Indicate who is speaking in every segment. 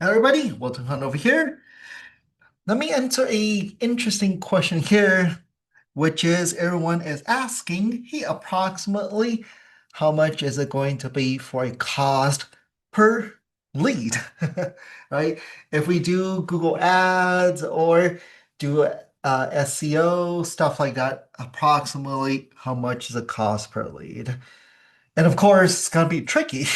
Speaker 1: Hello everybody, welcome on over here. Let me answer a interesting question here, which is everyone is asking, hey, approximately how much is it going to be for a cost per lead, right? If we do Google Ads or do SEO, stuff like that, approximately how much is the cost per lead? And of course, it's gonna be tricky,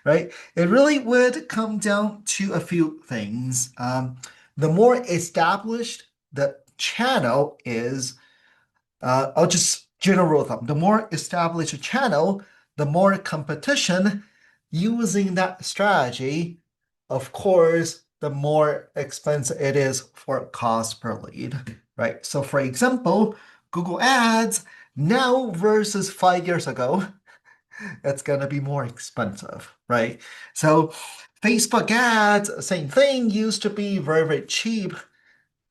Speaker 1: right? It really would come down to a few things. The more established the channel is, I'll just general thumb. The more established a channel, the more competition using that strategy. Of course, the more expensive it is for cost per lead, right? So, for example, Google Ads now versus 5 years ago it's gonna be more expensive, right? So Facebook ads, same thing, used to be very, very cheap.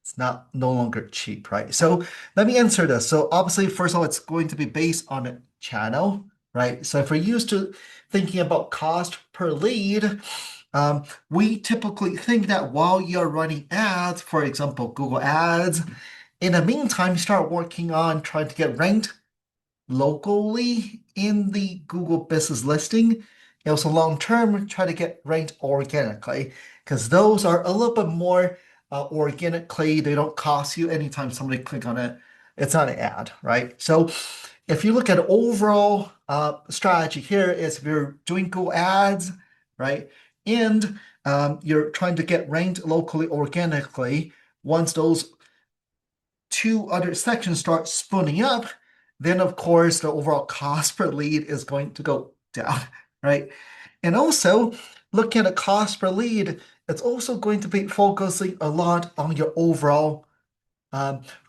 Speaker 1: It's not no longer cheap, right? So let me answer this. So obviously, first of all, it's going to be based on a channel, right? So if we're used to thinking about cost per lead, we typically think that while you're running ads, for example, Google Ads, in the meantime, start working on trying to get ranked locally in the Google business listing. And also long term, try to get ranked organically because those are a little bit more organically. They don't cost you anytime somebody click on it. It's not an ad, right? So if you look at overall strategy here is if you're doing Google ads, right? And you're trying to get ranked locally organically, once those two other sections start spooning up, then of course the overall cost per lead is going to go down, right? And also, looking at the cost per lead, it's also going to be focusing a lot on your overall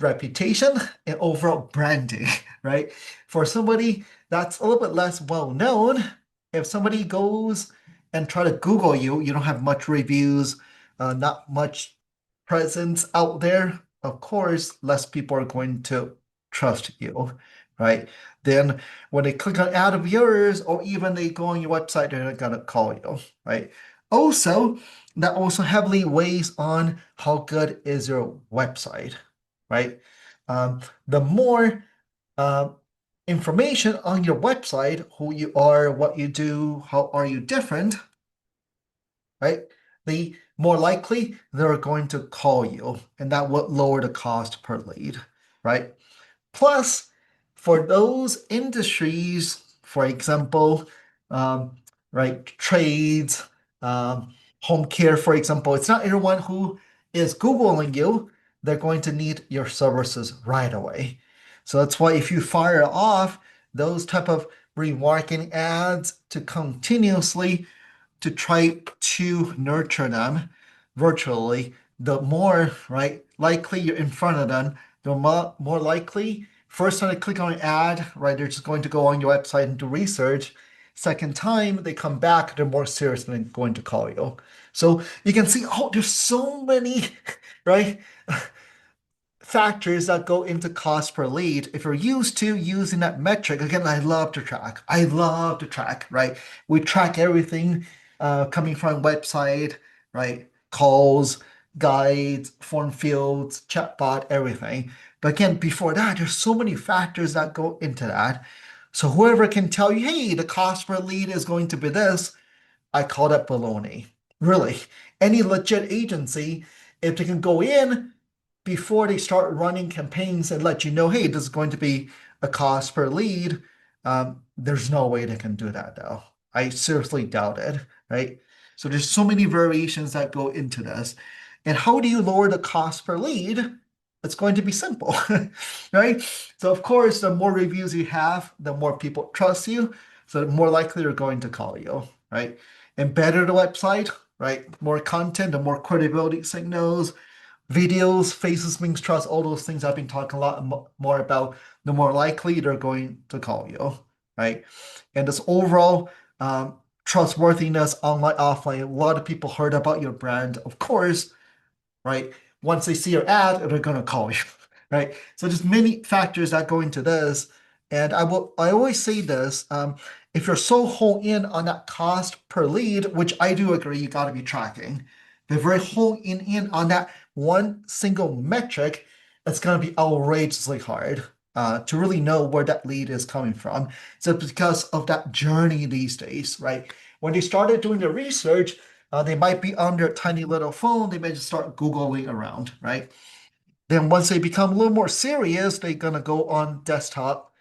Speaker 1: reputation and overall branding, right? For somebody that's a little bit less well known, if somebody goes and try to Google you, you don't have much reviews, not much presence out there, of course, less people are going to trust you, right? Then when they click on ad of yours or even they go on your website, they're not gonna call you, right? Also, that also heavily weighs on how good is your website, right? The more uh, information on your website, who you are, what you do, how are you different, right? The more likely they're going to call you, and that would lower the cost per lead, right? Plus, for those industries, for example, um, right, trades, home care, for example, it's not everyone who is Googling you, they're going to need your services right away. So that's why if you fire off those type of remarketing ads to continuously to try to nurture them virtually, the more right likely you're in front of them, the more likely first time they click on an ad, right, they're just going to go on your website and do research. Second time they come back, they're more serious and going to call you. So you can see, oh, there's so many, right? Factors that go into cost per lead. If you're used to using that metric, again, I love to track. I love to track, right? We track everything coming from website, right? Calls, guides, form fields, chatbot, everything. But again, before that, there's so many factors that go into that. So whoever can tell you, hey, the cost per lead is going to be this, I call that baloney. Really. Any legit agency, if they can go in before they start running campaigns and let you know, hey, this is going to be a cost per lead, there's no way they can do that though. I seriously doubt it, right? So there's so many variations that go into this. And how do you lower the cost per lead? It's going to be simple, right? So of course, the more reviews you have, the more people trust you, so the more likely they're going to call you, right? And better the website, right? More content, the more credibility signals, videos, faces, means trust, all those things I've been talking a lot more about, the more likely they're going to call you, right? And this overall trustworthiness, online, offline, a lot of people heard about your brand, of course, right? Once they see your ad, they're going to call you, right? So there's many factors that go into this. And I always say this, if you're so honed in on that cost per lead, which I do agree you got to be tracking, if you're very honed in on that one single metric, it's going to be outrageously hard to really know where that lead is coming from. So because of that journey these days, right? When they started doing the research, they might be on their tiny little phone. They may just start Googling around, right? Then once they become a little more serious, they're gonna go on desktop,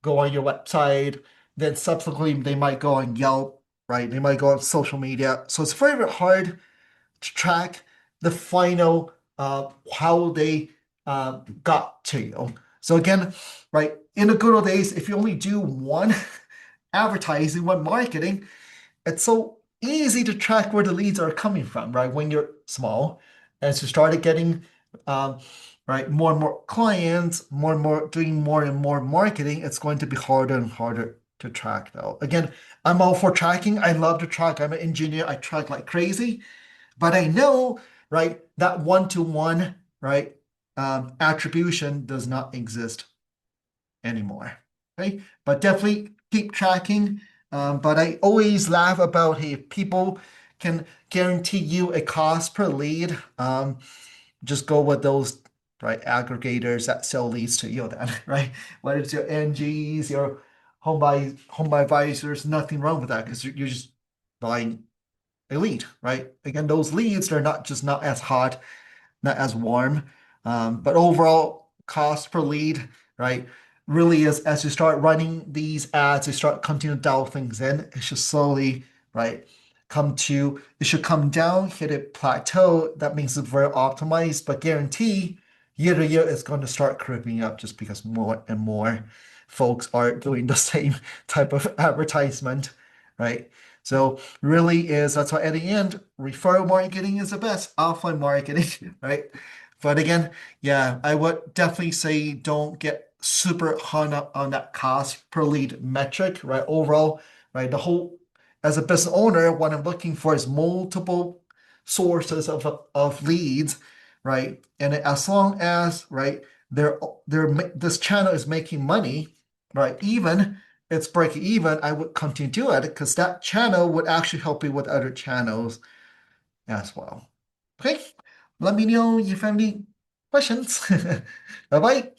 Speaker 1: go on your website. Then subsequently, they might go on Yelp, right? They might go on social media. So it's very, very hard to track the final how they got to you. So again, right, in the good old days, if you only do one advertising, one marketing, it's so easy to track where the leads are coming from, right? When you're small, as you started getting, um, right, more and more clients, more and more doing more and more marketing, it's going to be harder and harder to track, though. Again, I'm all for tracking. I love to track. I'm an engineer. I track like crazy, but I know, right, that one-to-one, right, attribution does not exist anymore. Okay, but definitely keep tracking. But I always laugh about, hey, if people can guarantee you a cost per lead, just go with those right aggregators that sell leads to you then, right? Whether it's your NGs, your home buy advisors, nothing wrong with that because you're just buying a lead, right? Again, those leads, they're not just not as hot, not as warm. But overall cost per lead, right, really is as you start running these ads, you start continuing to dial things in, it should slowly, right, it should come down, hit a plateau. That means it's very optimized, but guarantee year to year it's going to start creeping up just because more and more folks are doing the same type of advertisement, right? So really is that's why at the end, referral marketing is the best, offline marketing, right? But again, yeah, I would definitely say don't get super hung up on that cost per lead metric, right? Overall, right? The whole as a business owner, what I'm looking for is multiple sources of leads, right? And as long as right, this channel is making money, right? Even it's breaking even, I would continue to do it because that channel would actually help you with other channels as well. Okay, let me know if you have any questions. Bye bye.